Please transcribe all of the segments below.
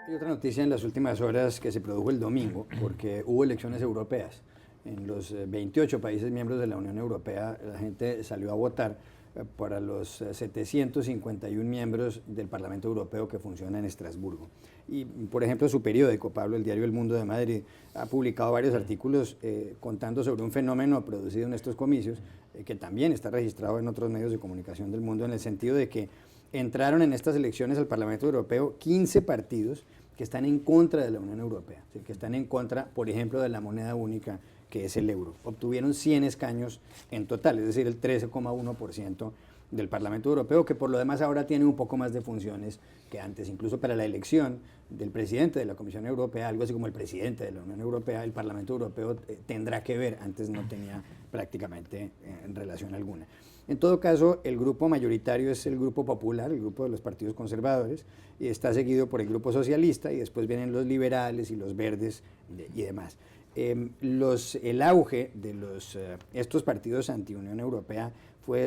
Hay otra noticia en las últimas horas que se produjo el domingo, porque hubo elecciones europeas. En los 28 países miembros de la Unión Europea, la gente salió a votar para los 751 miembros del Parlamento Europeo que funciona en Estrasburgo. Y, por ejemplo, su periódico, Pablo, el diario El Mundo de Madrid, ha publicado varios artículos contando sobre un fenómeno producido en estos comicios, que también está registrado en otros medios de comunicación del mundo, en el sentido de que entraron en estas elecciones al Parlamento Europeo 15 partidos que están en contra de la Unión Europea, que están en contra, por ejemplo, de la moneda única, que es el euro. Obtuvieron 100 escaños en total, es decir, el 13,1% del Parlamento Europeo, que por lo demás ahora tiene un poco más de funciones que antes. Incluso para la elección del presidente de la Comisión Europea, algo así como el presidente de la Unión Europea, el Parlamento Europeo tendrá que ver, antes no tenía prácticamente relación alguna. En todo caso, el grupo mayoritario es el Grupo Popular, el grupo de los partidos conservadores, y está seguido por el Grupo Socialista, y después vienen los liberales y los verdes y demás. El auge de estos partidos anti-Unión Europea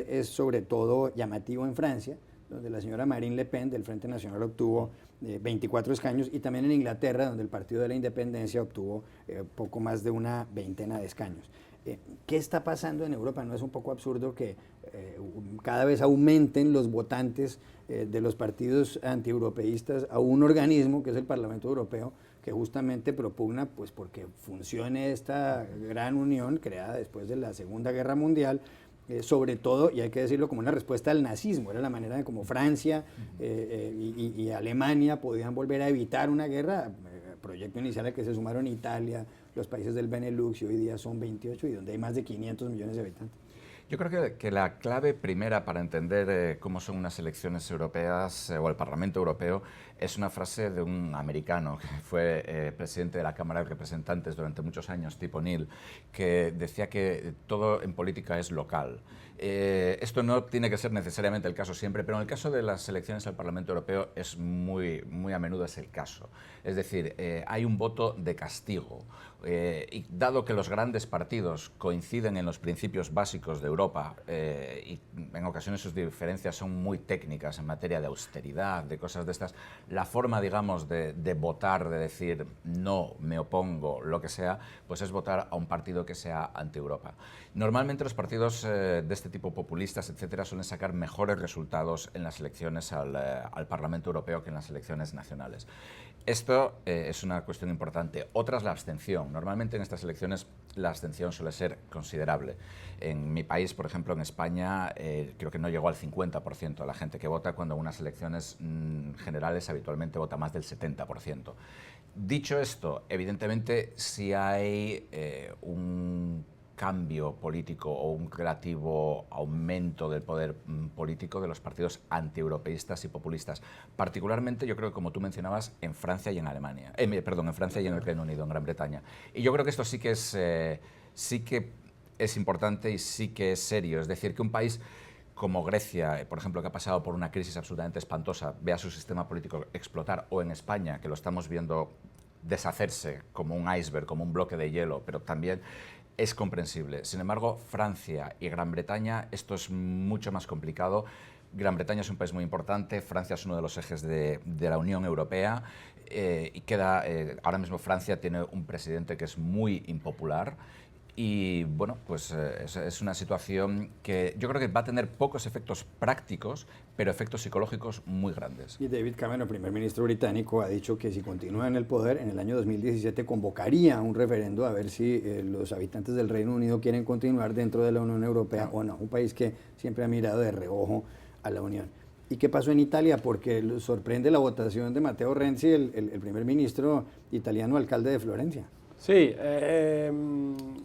es sobre todo llamativo en Francia, donde la señora Marine Le Pen del Frente Nacional obtuvo 24 escaños, y también en Inglaterra, donde el Partido de la Independencia obtuvo poco más de una veintena de escaños. ¿Qué está pasando en Europa? ¿No es un poco absurdo que cada vez aumenten los votantes de los partidos antieuropeístas a un organismo que es el Parlamento Europeo, que justamente propugna, pues, porque funcione esta gran unión creada después de la Segunda Guerra Mundial, sobre todo, y hay que decirlo, como una respuesta al nazismo? Era la manera de cómo Francia y Alemania podían volver a evitar una guerra, proyecto inicial al que se sumaron Italia, los países del Benelux, y hoy día son 28, y donde hay más de 500 millones de habitantes. Yo creo que la clave primera para entender cómo son unas elecciones europeas o el Parlamento Europeo es una frase de un americano que fue presidente de la Cámara de Representantes durante muchos años, Tip O'Neill, que decía que todo en política es local. Esto no tiene que ser necesariamente el caso siempre, pero en el caso de las elecciones al Parlamento Europeo es muy a menudo es el caso. Es decir, hay un voto de castigo. Y dado que los grandes partidos coinciden en los principios básicos de Europa y en ocasiones sus diferencias son muy técnicas en materia de austeridad, de cosas de estas, la forma, digamos, de votar, de decir no, me opongo, lo que sea, pues es votar a un partido que sea anti-Europa. Normalmente los partidos de este tipo, populistas, etcétera, suelen sacar mejores resultados en las elecciones al Parlamento Europeo que en las elecciones nacionales. Esto es una cuestión importante. Otra es la abstención. Normalmente en estas elecciones la abstención suele ser considerable. En mi país, por ejemplo, en España, creo que no llegó al 50% de la gente que vota, cuando en unas elecciones generales habitualmente vota más del 70%. Dicho esto, evidentemente, si hay un cambio político o un relativo aumento del poder político de los partidos antieuropeístas y populistas. Particularmente, yo creo que, como tú mencionabas, en Francia y en Alemania. Perdón, en Francia y en el Reino Unido, en Gran Bretaña. Y yo creo que esto sí que es importante y sí que es serio. Es decir, que un país como Grecia, por ejemplo, que ha pasado por una crisis absolutamente espantosa, vea su sistema político explotar, o en España, que lo estamos viendo deshacerse como un iceberg, como un bloque de hielo, pero también es comprensible. Sin embargo, Francia y Gran Bretaña, esto es mucho más complicado. Gran Bretaña es un país muy importante, Francia es uno de los ejes de la Unión Europea, y ahora mismo Francia tiene un presidente que es muy impopular. Y bueno, pues es una situación que yo creo que va a tener pocos efectos prácticos, pero efectos psicológicos muy grandes. Y David Cameron, primer ministro británico, ha dicho que si continúa en el poder, en el año 2017 convocaría un referendo a ver si los habitantes del Reino Unido quieren continuar dentro de la Unión Europea o no. Un país que siempre ha mirado de reojo a la Unión. ¿Y qué pasó en Italia? Porque sorprende la votación de Matteo Renzi, el primer ministro italiano, alcalde de Florencia. Sí,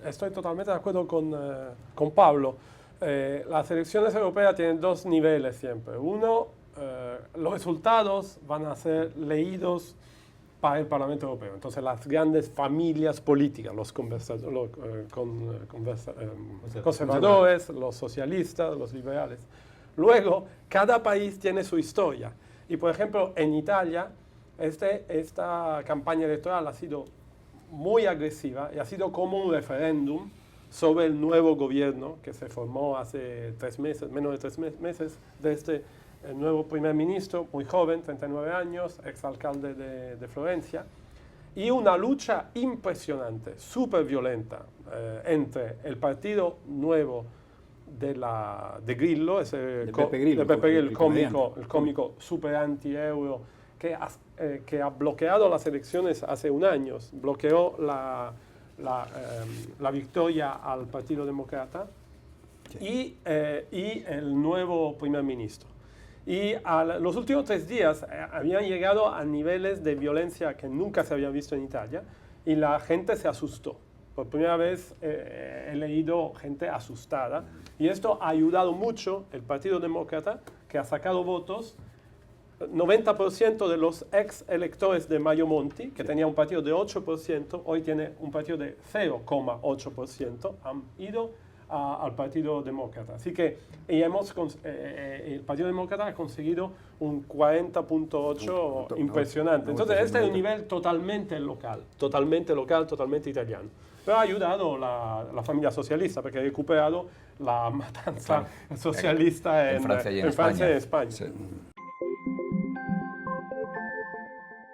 estoy totalmente de acuerdo con Pablo. Las elecciones europeas tienen dos niveles siempre. Uno, los resultados van a ser leídos para el Parlamento Europeo. Entonces las grandes familias políticas, los conservadores, los socialistas, los liberales. Luego, cada país tiene su historia. Y por ejemplo, en Italia, esta campaña electoral ha sido muy agresiva y ha sido como un referéndum sobre el nuevo gobierno que se formó hace 3 meses, menos de 3 meses, de este el nuevo primer ministro, muy joven, 39 años, exalcalde de Florencia, y una lucha impresionante, súper violenta, entre el partido nuevo de Grillo, de Pepe Grillo, el cómico super anti-euro, que ha bloqueado las elecciones hace un año, bloqueó la victoria al Partido Demócrata, sí. y el nuevo primer ministro. Y los últimos 3 días habían llegado a niveles de violencia que nunca se habían visto en Italia y la gente se asustó. Por primera vez he leído gente asustada y esto ha ayudado mucho el Partido Demócrata, que ha sacado votos. 90% de los ex electores de Mario Monti, que tenía un partido de 8%, hoy tiene un partido de 0,8%, han ido al Partido Demócrata. Así que el Partido Demócrata ha conseguido un 40,8% impresionante. Entonces, este es un nivel totalmente local, totalmente italiano. Pero ha ayudado la familia socialista, porque ha recuperado la matanza socialista en Francia y en España. Sí.